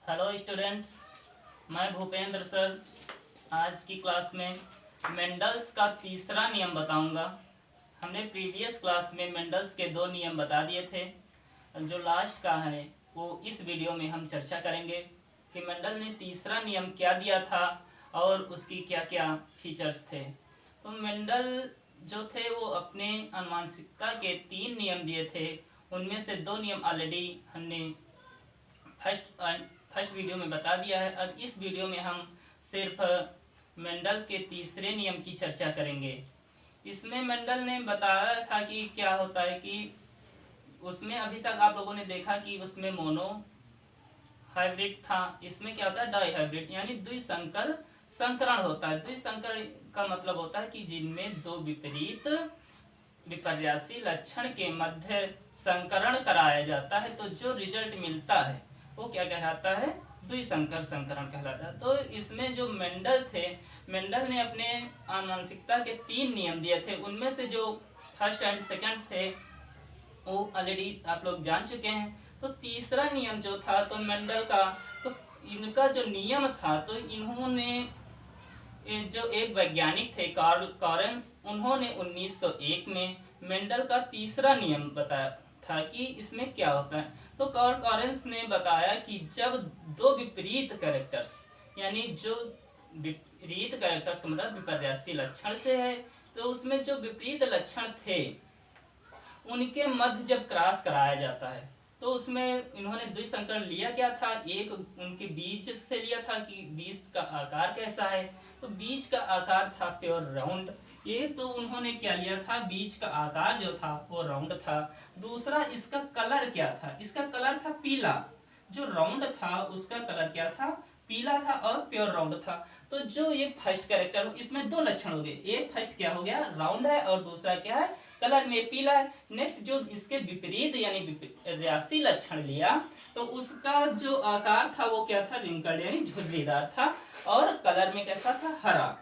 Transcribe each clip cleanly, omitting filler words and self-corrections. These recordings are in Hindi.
हेलो स्टूडेंट्स, मैं भूपेंद्र सर आज की क्लास में मेंडल्स का तीसरा नियम बताऊंगा। हमने प्रीवियस क्लास में मेंडल्स के दो नियम बता दिए थे। जो लास्ट का है वो इस वीडियो में हम चर्चा करेंगे कि मेंडल ने तीसरा नियम क्या दिया था और उसकी क्या क्या फीचर्स थे। तो मेंडल जो थे वो अपने आनुवंशिकता के 3 नियम दिए थे। उनमें से 2 नियम ऑलरेडी हमने फर्स्ट वीडियो में बता दिया है। अब इस वीडियो में हम सिर्फ मेंडल के तीसरे नियम की चर्चा करेंगे। इसमें मेंडल ने बताया था कि क्या होता है कि उसमें अभी तक आप लोगों ने देखा कि उसमें मोनो हाइब्रिड था। इसमें क्या होता है, डाई हाइब्रिड, यानी द्विसंकर संकरण होता है। द्विसंकर का मतलब होता है कि जिनमें दो विपरीत विपर्यासी लक्षण के मध्य संकरण कराया जाता है, तो जो रिजल्ट मिलता है वो क्या कहलाता है, द्विसंकर संकरण कहलाता है। तो इसमें जो मेंडल थे, मेंडल ने अपने आनुवंशिकता के 3 नियम दिए थे। उनमें से जो फर्स्ट एंड सेकंड थे वो ऑलरेडी आप लोग जान चुके हैं। तो तीसरा नियम जो था तो मेंडल का, तो इनका जो नियम था, तो इन्होंने जो एक वैज्ञानिक थे कार्ल लॉरेंस, उन्होंने 1901 में मेंडल का तीसरा नियम बताया था कि इसमें क्या होता है। तो कार्ल लॉरेंस ने बताया कि जब दो विपरीत कैरेक्टर्स, यानी जो विपरीत कैरेक्टर्स का मतलब विपर्यासी लक्षण से है, तो उसमें जो विपरीत लक्षण थे उनके मध्य जब क्रॉस कराया जाता है, तो उसमें इन्होंने द्विसंकरण लिया क्या था, एक उनके बीज से लिया था कि बीज का आकार कैसा है। तो बीज का आकार था प्योर राउंड। ये तो उन्होंने क्या लिया था, बीज का आकार जो था वो राउंड था। दूसरा, इसका कलर क्या था, इसका कलर था पीला। जो राउंड था उसका कलर क्या था, पीला था और प्योर राउंड था। तो जो ये फर्स्ट कैरेक्टर, इसमें 2 लक्षण हो गए। एक फर्स्ट क्या हो गया, राउंड है, और दूसरा क्या है, कलर में पीला है। नेक्स्ट जो इसके विपरीत यानी विपर्यासी लक्षण लिया, तो उसका जो आकार था वो क्या था, रिंकल्ड यानी झुर्रीदार था, और कलर में कैसा था, हरा।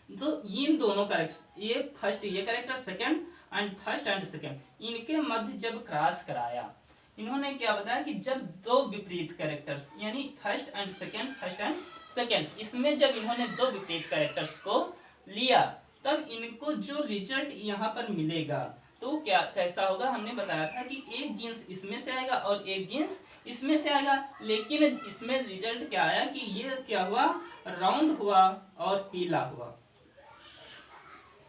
तो इन दोनों कैरेक्टर, ये फर्स्ट ये character second and first and second, इनके मध्य जब क्रॉस कराया, इन्होंने क्या बताया कि जब दो विपरीत कैरेक्टर्स यानी first and second, first and second, इसमें जब इन्होंने 2 विपरीत कैरेक्टर्स को लिया, तब इनको जो रिजल्ट यहाँ पर मिलेगा तो क्या कैसा होगा, हमने बताया था कि एक जीन्स इसमें से आएगा और एक जीन्स इसमें से आएगा। लेकिन इसमें रिजल्ट क्या आया कि ये क्या हुआ, राउंड हुआ और पीला हुआ।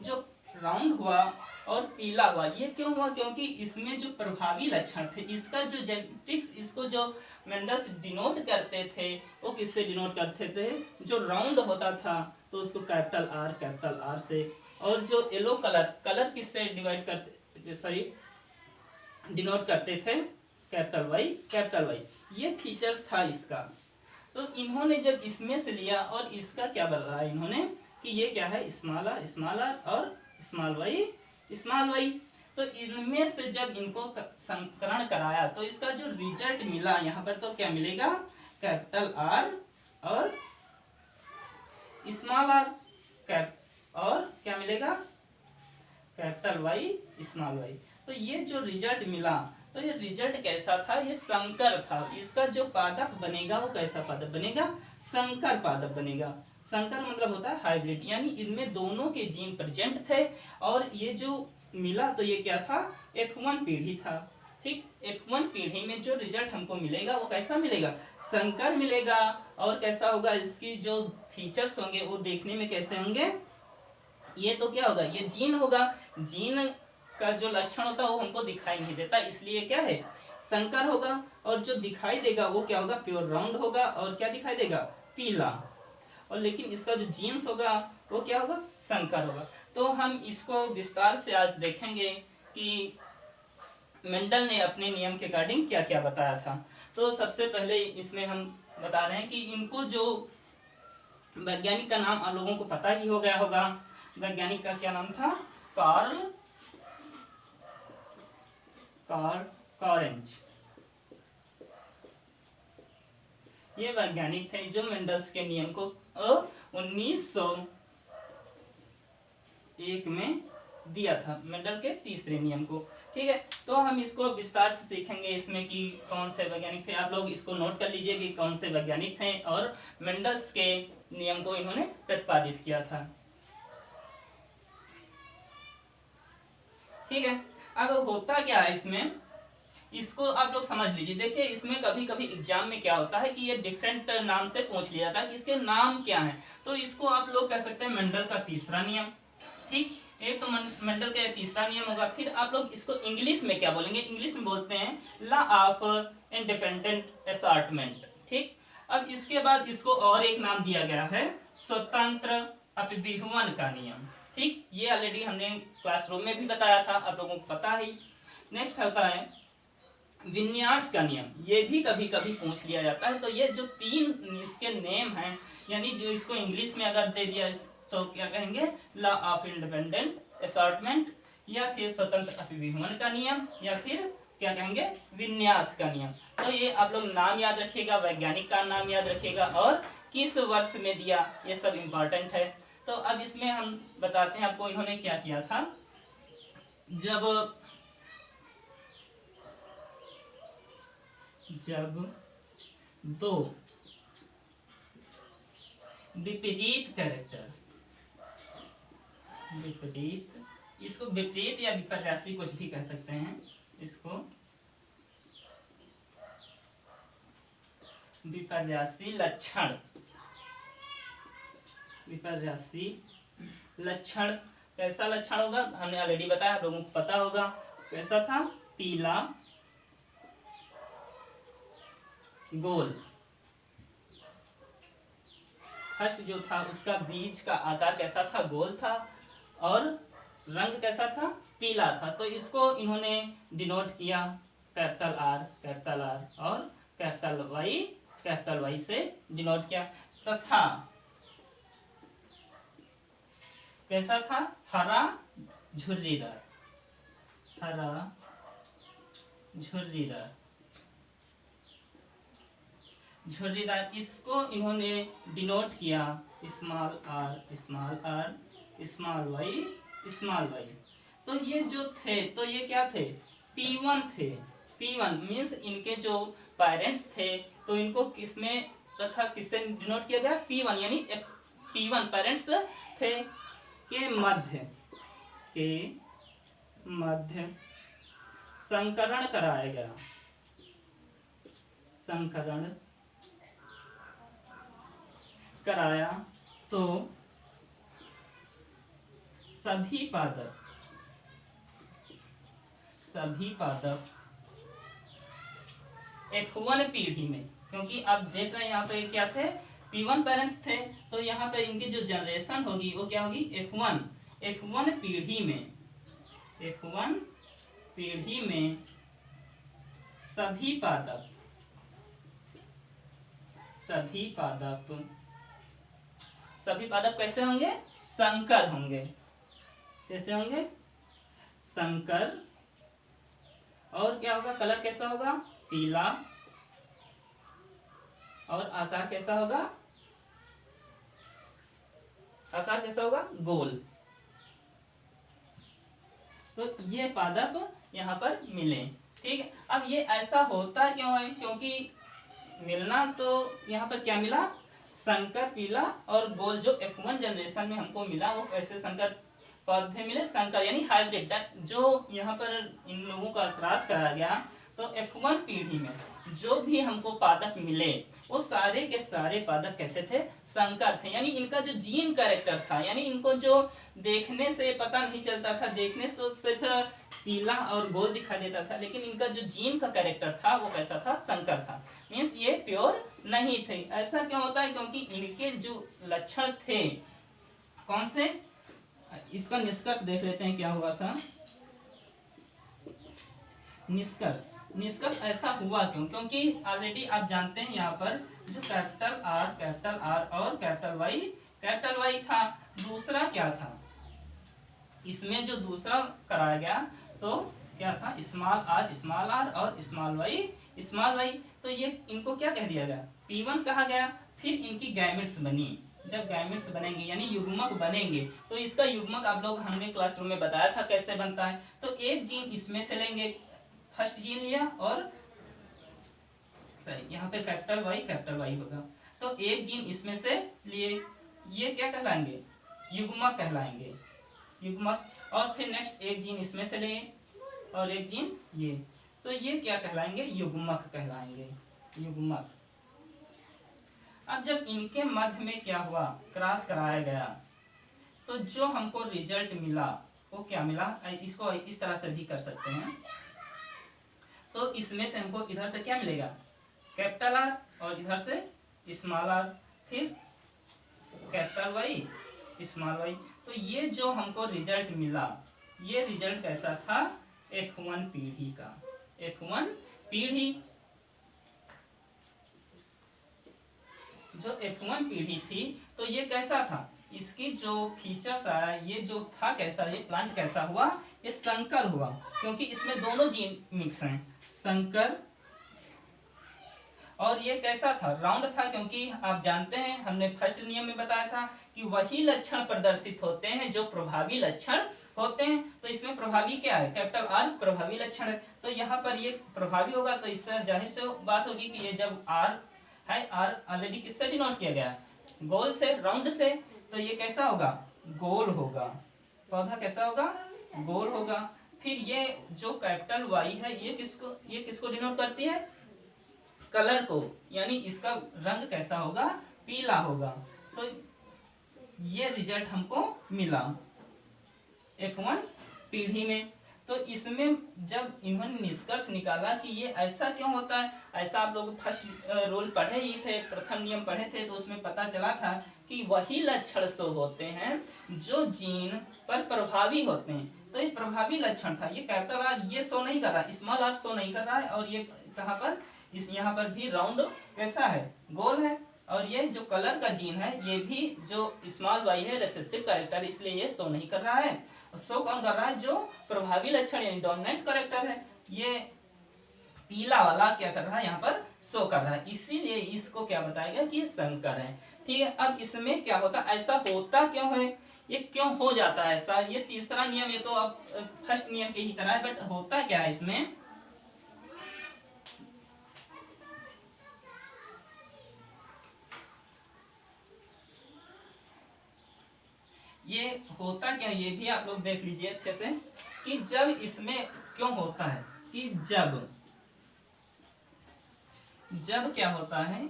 जो राउंड हुआ और पीला हुआ, ये क्यों हुआ, क्योंकि इसमें जो प्रभावी लक्षण थे, इसका जो जेनेटिक्स, इसको जो मेंडल्स डिनोट करते थे वो किससे डिनोट करते थे, जो राउंड होता था तो उसको कैपिटल आर से, और जो येलो कलर किससे डिवाइड करते, सॉरी डिनोट करते थे, कैपिटल वाई। ये फीचर्स था इसका। तो इन्होंने जब इसमें से लिया और इसका क्या बताया इन्होंने कि ये क्या है, स्मॉल आर और स्मॉल वाई। तो इनमें से जब इनको संकरण कराया तो इसका जो रिजल्ट मिला यहाँ पर, तो क्या मिलेगा, कैपिटल आर और स्मॉल आर, और क्या मिलेगा, कैपिटल वाई स्मॉल वाई। तो ये जो रिजल्ट मिला, तो ये रिजल्ट कैसा था, ये संकर था। इसका जो पादप बनेगा वो कैसा पादप बनेगा, संकर पादप बनेगा। संकर मतलब होता है हाइब्रिड, यानी इनमें दोनों के जीन प्रेजेंट थे। और ये जो मिला तो ये क्या था, F1 पीढ़ी था। ठीक, F1 पीढ़ी में जो रिजल्ट हमको मिलेगा वो कैसा मिलेगा, संकर मिलेगा। और कैसा होगा, इसकी जो फीचर्स होंगे वो देखने में कैसे होंगे, ये तो क्या होगा, ये जीन होगा। जीन का जो लक्षण होता है वो हमको दिखाई नहीं देता, इसलिए क्या है, संकर होगा। और जो दिखाई देगा वो क्या होगा, प्योर राउंड होगा, और क्या दिखाई देगा, पीला। और लेकिन इसका जो जीन्स होगा वो क्या होगा, संकर होगा। तो हम इसको विस्तार से आज देखेंगे कि मेंडल ने अपने नियम के अकॉर्डिंग क्या क्या बताया था। तो सबसे पहले इसमें हम बता रहे हैं कि इनको जो वैज्ञानिक का नाम आप लोगों को पता ही हो गया होगा। वैज्ञानिक का क्या नाम था, कार्ल लॉरेंस। ये वैज्ञानिक थे जो मेंडल्स के नियम को 1901 में दिया था, मेंडल के तीसरे नियम को। ठीक है, तो हम इसको विस्तार से सीखेंगे इसमें कि कौन से वैज्ञानिक थे। आप लोग इसको नोट कर लीजिए कि कौन से वैज्ञानिक थे और मेंडल्स के नियम को इन्होंने प्रतिपादित किया था। ठीक है, अब होता क्या है इसमें, इसको आप लोग समझ लीजिए। देखिए इसमें कभी कभी एग्जाम में क्या होता है कि ये डिफरेंट नाम से पूछ लिया जाता है कि इसके नाम क्या है। तो इसको आप लोग कह सकते हैं मेंडल का तीसरा नियम। ठीक, एक तो मेंडल का तीसरा नियम होगा। फिर आप लोग इसको इंग्लिश में क्या बोलेंगे, इंग्लिश में बोलते हैं लॉ ऑफ इंडिपेंडेंट असॉर्टमेंट। ठीक, अब इसके बाद इसको और एक नाम दिया गया है स्वतंत्र अपव्यूहन का नियम। ठीक, ये ऑलरेडी हमने क्लासरूम में भी बताया था, आप लोगों को पता ही। नेक्स्ट होता है विन्यास का नियम, ये भी कभी कभी पूछ लिया जाता है। तो ये जो तीन इसके नेम हैं, यानी जो इसको इंग्लिश में अगर दे दिया तो क्या कहेंगे, लॉ ऑफ इंडिपेंडेंट असॉर्टमेंट, या फिर स्वतंत्र अपव्यूहन का नियम, या फिर क्या कहेंगे, विन्यास का नियम। तो ये आप लोग नाम याद रखिएगा, वैज्ञानिक का नाम याद रखिएगा और किस वर्ष में दिया, ये सब इम्पोर्टेंट है। तो अब इसमें हम बताते हैं आपको इन्होंने क्या किया था। जब दो विपरीत कैरेक्टर, विपरीत, इसको विपरीत या विपर्यासी कुछ भी कह सकते हैं, इसको विपर्यासी लक्षण, विपर्यासी लक्षण कैसा लक्षण होगा, हमने ऑलरेडी बताया, आप लोगों को पता होगा कैसा था, पीला गोल। फर्स्ट जो था उसका बीज का आकार कैसा था, गोल था, और रंग कैसा था, पीला था। तो इसको इन्होंने डिनोट किया कैपिटल आर और कैपिटल वाई से डिनोट किया। तथा कैसा था, हरा झुर्रीदार, हरा झुर्रीदार, झुर्रीदार, इसको इन्होंने डिनोट किया स्मॉल आर स्मॉल वाई। तो ये जो थे, तो ये क्या थे, P1 थे। P1 मीन्स इनके जो पेरेंट्स थे, तो इनको किसमें रखा, किससे डिनोट किया गया, P1, यानी P1 पेरेंट्स थे के मध्य संकरण कराया गया, संकरण कराया, तो सभी पादप F1 पीढ़ी में, क्योंकि आप देख रहे हैं यहाँ पे क्या थे, P1 पेरेंट्स थे, तो यहाँ पे इनकी जो जनरेशन होगी वो क्या होगी, F1 पीढ़ी में सभी पादप कैसे होंगे, संकर होंगे। कैसे होंगे, संकर। और क्या होगा, कलर कैसा होगा, पीला, और आकार कैसा होगा, गोल। तो ये पादप यहाँ पर मिले। ठीक है, अब ये ऐसा होता क्यों है, क्योंकि मिलना तो यहाँ पर क्या मिला, संकर पीला और गोल, जो F1 जनरेशन में हमको मिला वो कैसे संकर पौधे मिले, संकर यानी हाइब्रिड, जो यहाँ पर इन लोगों का क्रॉस कराया गया। तो F1 पीढ़ी में जो भी हमको पादप मिले वो सारे के सारे पादप कैसे थे, संकर थे, यानी इनका जो जीन कैरेक्टर था, यानी इनको जो देखने से पता नहीं चलता था, देखने से तो सिर्फ पीला और गोल दिखाई देता था, लेकिन इनका जो जीन का कैरेक्टर था वो कैसा था, संकर था, मीन्स ये प्योर नहीं थे। ऐसा क्यों होता है, क्योंकि इनके जो लक्षण थे, कौन से, इसका निष्कर्ष देख लेते हैं क्या हुआ था। निष्कर्ष ऐसा हुआ क्यों, क्योंकि ऑलरेडी आप जानते हैं यहाँ पर जो कैपिटल आर और कैपिटल वाई था, दूसरा क्या था, इसमें जो दूसरा कराया गया तो क्या था, स्मॉल आर और स्मॉल वाई। तो ये इनको क्या कह दिया गया, P1 कहा गया। फिर इनकी गैमेट्स बनी, जब गैमेट्स बनेंगे यानी युग्मक बनेंगे, तो इसका युग्मक आप लोग हमने क्लासरूम में बताया था कैसे बनता है। तो एक जीन इसमें से लेंगे, फर्स्ट जीन लिया और सॉरी यहाँ पे कैपिटल वाई होगा, तो एक जीन इसमें से लिए, ये क्या कहलाएंगे, युग्मक कहलाएंगे, युग्मक। और फिर नेक्स्ट एक जीन इसमें से लिए और एक जीन ये, तो ये क्या कहलाएंगे, युग्मक कहलाएंगे, युग्मक। अब जब इनके मध्य में क्या हुआ, क्रॉस कराया गया, तो जो हमको रिजल्ट मिला वो क्या मिला, इसको इस तरह से भी कर सकते हैं। तो इसमें से हमको इधर से क्या मिलेगा, कैपिटल आर, और इधर से स्मॉल आर, फिर कैपिटल वाई स्मॉल वाई। तो ये जो हमको रिजल्ट मिला, ये रिजल्ट कैसा था, F1 पीढ़ी का, F1 पीढ़ी। जो F1 पीढ़ी थी तो ये कैसा था, इसकी जो फीचर्स आया, ये जो था कैसा, ये प्लांट कैसा हुआ, ये संकर हुआ, क्योंकि इसमें दोनों जीन मिक्स हैं, संकर। और ये कैसा था, राउंड था, क्योंकि आप जानते हैं हमने फर्स्ट नियम में बताया था कि वही लक्षण प्रदर्शित होते हैं जो प्रभावी लक्षण होते हैं। तो इसमें प्रभावी क्या है, कैपिटल आर प्रभावी लक्षण है, तो यहाँ पर ये प्रभावी होगा, तो इससे जाहिर से बात होगी कि ये जब आर है, आर ऑलरेडी किससे डिनोट किया गया, गोल से, राउंड से, तो ये कैसा होगा, गोल होगा, पौधा कैसा होगा, गोल होगा। फिर ये जो कैपिटल वाई है, ये किसको डिनोट करती है, कलर को, यानी इसका रंग कैसा होगा, पीला होगा। तो ये रिजल्ट हमको मिला F1 पीढ़ी में। तो इसमें जब इन्होंने निष्कर्ष निकाला कि ये ऐसा क्यों होता है, ऐसा आप लोग फर्स्ट रोल पढ़े ही थे, प्रथम नियम पढ़े थे, तो उसमें पता चला था कि वही लक्षण शो होते हैं जो जीन पर प्रभावी होते हैं। तो ये प्रभावी लक्षण था, ये कैपिटल आर ये शो नहीं कर रहा, स्मॉल आर शो नहीं कर रहा है, और ये कहाँ पर, इस यहाँ पर भी राउंड कैसा है, गोल है। और ये जो कलर का जीन है, ये भी जो स्मॉल वाई है रिसेसिव कैरेक्टर, इसलिए ये शो नहीं कर रहा है। शो कौन कर रहा है, जो प्रभावी लक्षण यानी डोमिनेंट कैरेक्टर है, ये पीला वाला क्या कर रहा है, यहाँ पर शो कर रहा है, इसीलिए इसको क्या बताया गया कि ये संकर है। ठीक है, अब इसमें क्या होता, ऐसा होता क्यों है, ये क्यों हो जाता है ऐसा, ये तीसरा नियम, ये तो अब फर्स्ट नियम के ही तरह है, बट होता क्या है इसमें, ये होता क्या, ये भी आप लोग देख लीजिए अच्छे से, कि जब इसमें क्यों होता है, कि जब क्या होता है,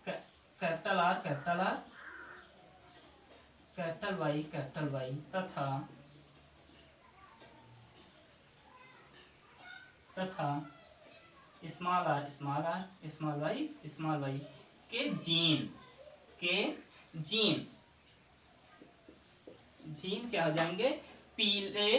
कैपिटल आर कैपिटल वाई तथा स्मॉल आर स्मॉल वाई के जीन क्या हो जाएंगे, पीले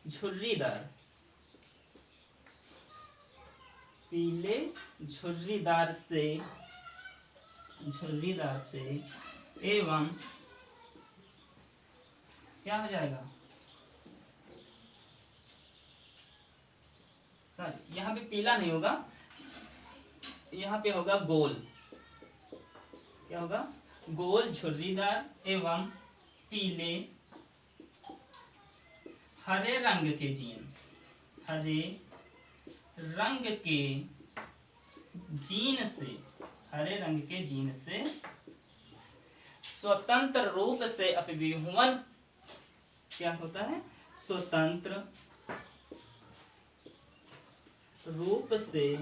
झुर्रीदार से एवं क्या हो जाएगा, सॉरी यहाँ पे पीला नहीं होगा, यहाँ पे होगा गोल, क्या होगा, गोल झुर्रीदार एवं पीले हरे रंग के जीन, हरे रंग के जीन से स्वतंत्र रूप से अपविहुवन, क्या होता है, स्वतंत्र रूप से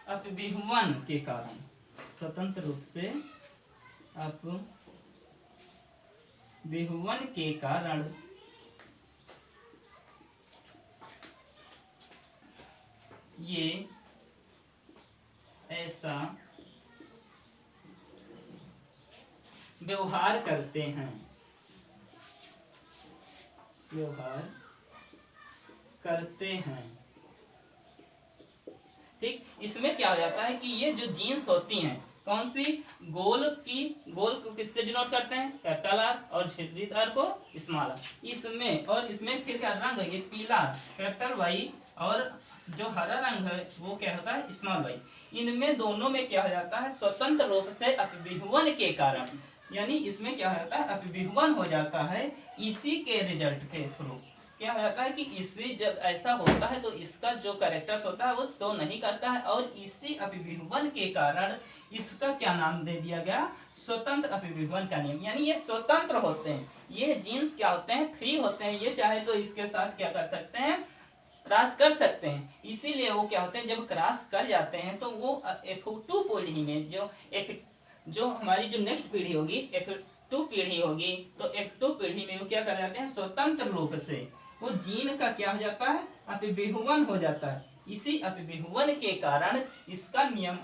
अपविहुवन के कारण, स्वतंत्र रूप से अपविहुवन के कारण ये ऐसा व्यवहार करते हैं, ठीक। इसमें क्या हो जाता है कि ये जो जीन्स होती हैं, कौन सी? गोल को किससे डिनोट करते हैं? कैपिटल आर, और क्षेत्रित आर को स्मॉल आर। इसमें और इसमें फिर क्या रंग है? ये पीला कैपिटल वाई, और जो हरा रंग है वो क्या होता है? Small Y. इनमें दोनों में क्या हो जाता है? स्वतंत्र रूप से अपविभवन के कारण, यानी इसमें क्या हो जाता है? अपविभवन हो जाता है इसी के रिजल्ट के थ्रू। क्या हो जाता है कि इसी जब ऐसा होता है तो इसका जो कैरेक्टर्स होता है वो शो नहीं करता है, और इसी अपविभवन के कारण इसका क्या नाम दे दिया गया? स्वतंत्र अपविभवन का नियम। यानी ये स्वतंत्र होते हैं, ये जीन्स क्या होते हैं? फ्री होते हैं। ये चाहे तो इसके साथ क्या कर सकते हैं? क्रॉस कर सकते हैं। इसीलिए वो क्या होते हैं? जब क्रॉस कर जाते हैं तो वो F2 पीढ़ी में जो हमारी जो नेक्स्ट पीढ़ी होगी, F2 पीढ़ी होगी, तो F2 पीढ़ी में वो क्या कर जाते हैं? स्वतंत्र रूप से वो जीन का क्या हो जाता है? अपविभवन हो जाता है। इसी अपविभवन के कारण इसका नियम,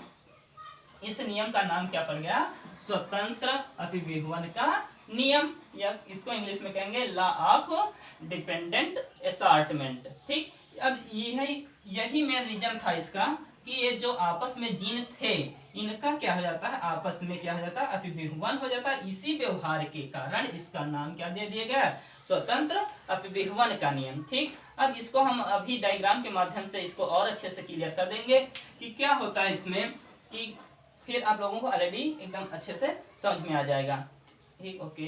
इस नियम का नाम क्या पड़ गया? स्वतंत्र अपविभवन का नियम, या इसको इंग्लिश में कहेंगे लॉ ऑफ डिपेंडेंट असॉर्टमेंट। ठीक, अब यही मेन रीजन था इसका कि ये जो आपस में जीन थे इनका क्या हो जाता है? आपस में क्या हो जाता है? अपविभवन हो जाता है। इसी व्यवहार के कारण इसका नाम क्या दे दिया गया? स्वतंत्र अपविभवन का नियम। ठीक, अब इसको हम अभी डायग्राम के माध्यम से इसको और अच्छे से क्लियर कर देंगे कि क्या होता है इसमें, कि फिर आप लोगों को ऑलरेडी एकदम अच्छे से समझ में आ जाएगा। ठीक, ओके।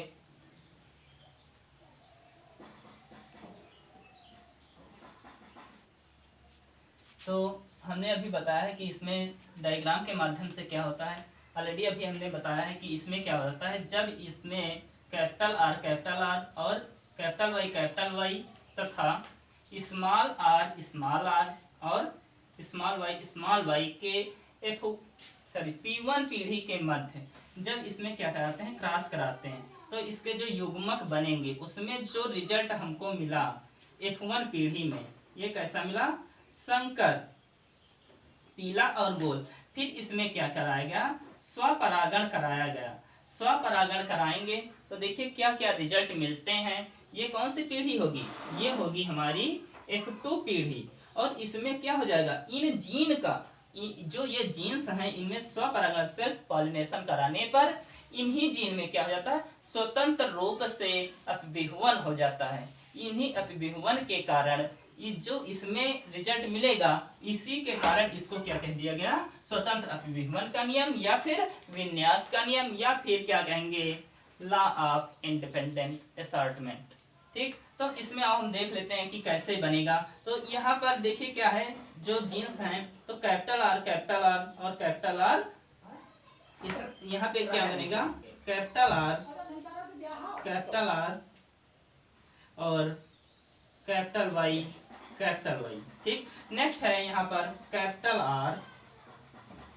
तो हमने अभी बताया है कि इसमें डायग्राम के माध्यम से क्या होता है। ऑलरेडी अभी हमने बताया है कि इसमें क्या होता है, जब इसमें कैपिटल आर और कैपिटल वाई तथा स्मॉल आर और स्मॉल वाई के P1 पीढ़ी के मध्य जब इसमें क्या कराते हैं? क्रॉस कराते हैं, तो इसके जो युग्मक बनेंगे उसमें जो रिजल्ट हमको मिला F1 पीढ़ी में, ये कैसा मिला? संकर, पीला और गोल। फिर इसमें क्या कराया गया? स्वपरागण कराया गया। स्वपरागण कराएंगे तो देखिए क्या क्या रिजल्ट मिलते हैं। ये कौन सी पीढ़ी होगी? ये होगी हमारी F2 पीढ़ी। और इसमें क्या हो जाएगा? इन जीन का जो ये जीन्स हैं इनमें स्वपरागण सेल्फ पॉलिनेशन कराने पर इन्हीं जीन में क्या हो जाता है? स्वतंत्र रूप से अपविभवन हो जाता है। इन्हीं अपविभवन के कारण जो इसमें रिजल्ट मिलेगा, इसी के कारण इसको क्या कह दिया गया? स्वतंत्र अपविभवन का नियम, या फिर विन्यास का नियम, या फिर क्या कहेंगे? Law of independent assortment. ठीक, तो इसमें अब हम देख लेते हैं कि कैसे बनेगा। तो यहाँ पर देखिए क्या है, जो जीन्स हैं तो कैपिटल आर और कैपिटल आर, इस यहाँ पे क्या बनेगा? कैपिटल आर और कैपिटल वाई। ठीक, नेक्स्ट है यहाँ पर कैपिटल आर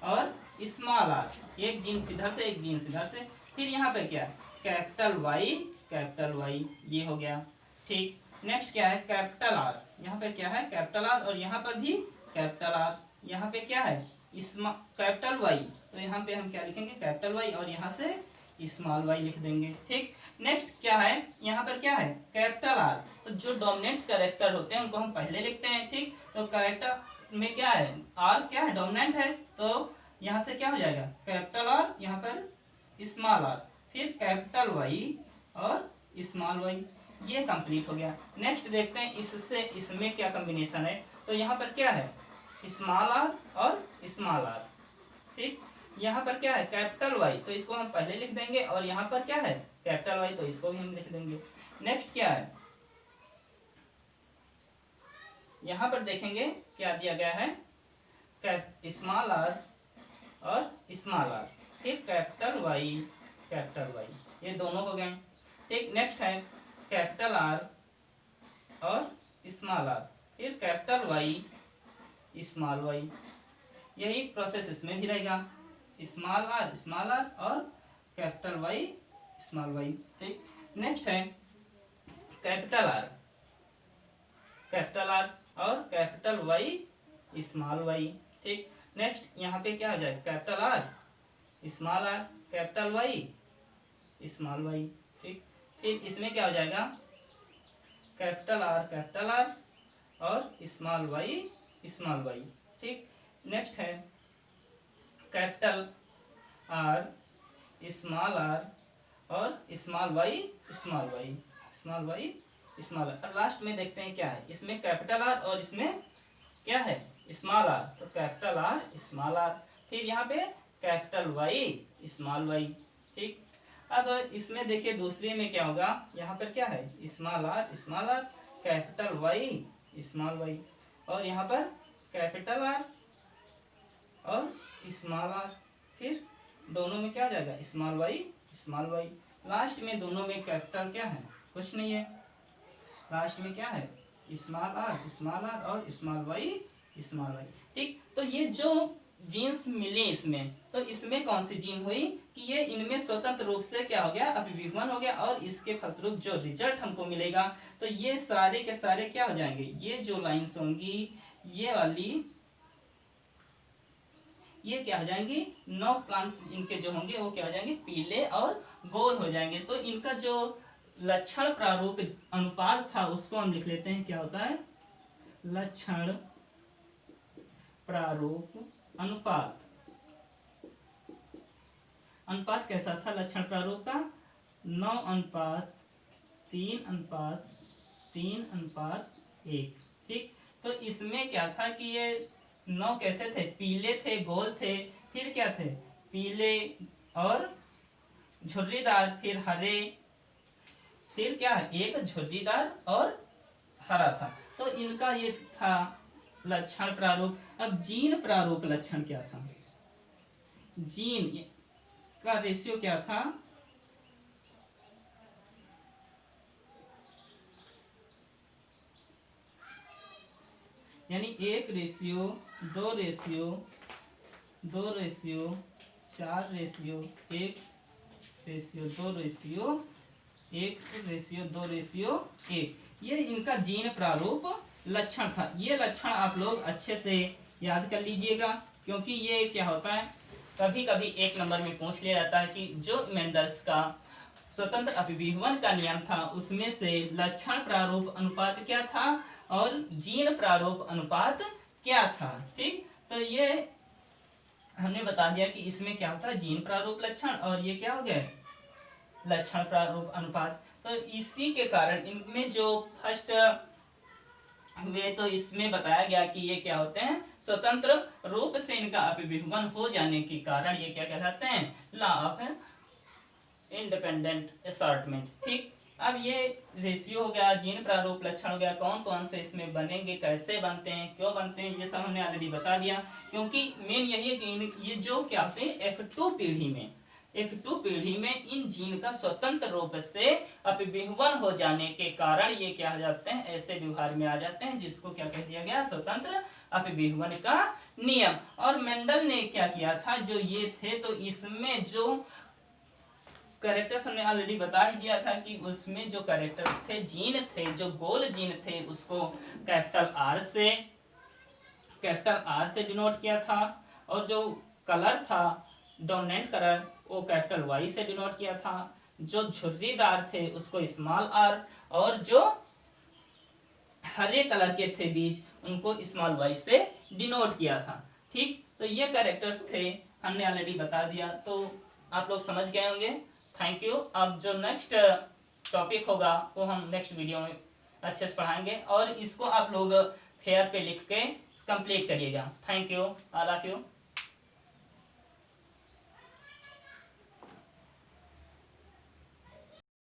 और स्मॉल आर, एक जीन्स इधर से एक जीन्स इधर से। फिर यहाँ पे क्या है? कैपिटल वाई, ये हो गया। ठीक, नेक्स्ट क्या है? कैपिटल आर, यहाँ पे क्या है? कैपिटल आर, और यहाँ पर भी कैपिटल आर। यहाँ पे क्या है? कैपिटल वाई, तो यहाँ पे हम क्या लिखेंगे? कैपिटल वाई, और यहाँ से स्मॉल वाई लिख देंगे। ठीक, नेक्स्ट क्या है? यहाँ पर क्या है? Capital are. तो जो डोमिनेंट कैरेक्टर होते हैं उनको हम पहले लिखते हैं। ठीक, तो कैरेक्टर में क्या है? आर क्या है? डोमिनेंट है, तो यहाँ से क्या हो जाएगा? कैपिटल आर, यहाँ पर स्मॉल आर, फिर कैपिटल वाई और स्मॉल वाई। ये कंप्लीट हो गया। नेक्स्ट देखते हैं इससे इसमें क्या कॉम्बिनेशन है। तो यहाँ पर क्या है? स्मॉल आर और स्मॉल आर। ठीक, यहाँ पर क्या है? कैपिटल वाई, तो इसको हम पहले लिख देंगे, और यहाँ पर क्या है? कैपिटल वाई, तो इसको भी हम लिख देंगे। नेक्स्ट क्या है? यहाँ पर देखेंगे क्या दिया गया है? स्मॉल आर और स्मॉल आर, ठीक, कैपिटल वाई, ये दोनों हो गए। ठीक, नेक्स्ट है कैपिटल आर और स्मॉल आर, फिर कैपिटल वाई, स्मॉल वाई। यही प्रोसेस इसमें भी रहेगा, स्मॉल आर और कैपिटल वाई, स्मॉल वाई। ठीक, नेक्स्ट है कैपिटल आर और कैपिटल वाई, स्मॉल वाई। ठीक, नेक्स्ट यहाँ पे क्या आ जाए? Capital R, small R, capital Y, small Y. ठीक, फिर इसमें क्या हो जाएगा? कैपिटल आर और स्मॉल वाई। ठीक, नेक्स्ट है कैपिटल आर, स्मॉल आर और small Y, small Y, small Y, small R. Last में देखते हैं क्या है, इसमें कैपिटल आर और इसमें क्या है, स्मॉल आर। तो कैपिटल आर, स्मॉल आर, फिर यहाँ पे कैपिटल वाई, स्मॉल वाई। ठीक, अब इसमें देखिए दूसरे में क्या होगा, यहाँ पर क्या है, small R, small R, capital Y, small Y, और यहाँ पर कैपिटल आर और स्मॉल आर। फिर दोनों में क्या आ जाएगा, small Y, small Y. Last में दोनों में कैपिटल क्या है, कुछ नहीं है। लास्ट में क्या है, स्मॉल आर और स्मॉल वाई, स्मॉल वाई। ठीक, तो ये जो जीन्स मिली इसमें, तो इसमें कौन सी जीन हुई कि ये इनमें स्वतंत्र रूप से क्या हो गया, अभिविह्वल हो गया, और इसके फलस्वरूप जो रिजल्ट हमको मिलेगा तो ये सारे के सारे क्या हो जाएंगे, ये जो लाइन्स होंगी ये वाली, ये क्या हो जाएंगी, 9 प्लांट्स इनके जो होंगे वो क्या हो जाएंगे, पीले और गोल हो जाएंगे। तो इनका जो लक्षण प्रारूप अनुपात था उसको हम लिख लेते हैं, क्या होता है, लक्षण प्रारूप अनुपात। अनुपात कैसा था लक्षण प्रारूप का, 9:3:3:1। ठीक, तो इसमें क्या था कि ये 9 कैसे थे, पीले थे, गोल थे, फिर क्या थे, पीले और झुर्रीदार, फिर हरे, फिर क्या है, एक झुर्रीदार और हरा था। तो इनका ये था लक्षण प्रारूप। अब जीन प्रारूप लक्षण क्या था, जीन का रेशियो क्या था, यानी 1:2:4:1:2:1:1। ये इनका जीन प्रारूप लक्षण था। ये लक्षण आप लोग अच्छे से याद कर लीजिएगा, क्योंकि ये क्या होता है, कभी कभी 1 नंबर में पूछ लिया जाता है कि जो मेंडल्स का स्वतंत्र अभिविह्वल का नियम था उसमें से लक्षण प्रारूप अनुपात क्या था और जीन प्रारूप अनुपात क्या था। ठीक, तो ये हमने बता दिया कि इसमें क्या होता है, जीन प्रारूप लक्षण, और ये क्या हो गया, लक्षण प्रारूप अनुपात। तो इसी के कारण इनमें जो फर्स्ट वे, तो इसमें बताया गया कि ये क्या होते हैं, स्वतंत्र रूप से इनका अभिविह्वल हो जाने के कारण ये क्या कहलाते हैं, लॉ ऑफ इंडिपेंडेंट असॉर्टमेंट। ठीक, अब ये रेशियो हो गया, जीन प्रारूप लक्षण हो गया, कौन कौन से इसमें बनेंगे, कैसे बनते हैं, क्यों बनते हैं, ये सब हमने ऑलरेडी बता दिया। क्योंकि मेन यही है कि ये जो क्या होते हैं, F2 पीढ़ी में, F2 पीढ़ी में इन जीन का स्वतंत्र रूप से अभिविह्वल हो जाने के कारण ये क्या हो जाते हैं, ऐसे व्यवहार में आ जाते हैं जिसको क्या कह दिया गया, स्वतंत्र अभिविह्वल का नियम। और मेंडल ने क्या किया था, जो ये थे, तो इसमें जो कैरेक्टर्स हमने ऑलरेडी बता ही दिया था कि उसमें जो कैरेक्टर्स थे, जीन थे, जो गोल जीन थे, उसको कैपिटल आर से डिनोट किया था, और जो कलर था डोमिनेंट कलर वो कैपिटल वाई से डिनोट किया था, जो झुर्रीदार थे उसको स्मॉल आर, और जो हरे कलर के थे बीज उनको स्मॉल वाई से डिनोट किया था। ठीक, तो ये कैरेक्टर्स थे, हमने ऑलरेडी बता दिया, तो आप लोग समझ गए होंगे। Thank you. अब जो नेक्स्ट टॉपिक होगा वो हम नेक्स्ट वीडियो में अच्छे से पढ़ाएंगे, और इसको आप लोग फेयर पे लिख के कंप्लीट करिएगा। Thank you, all of you.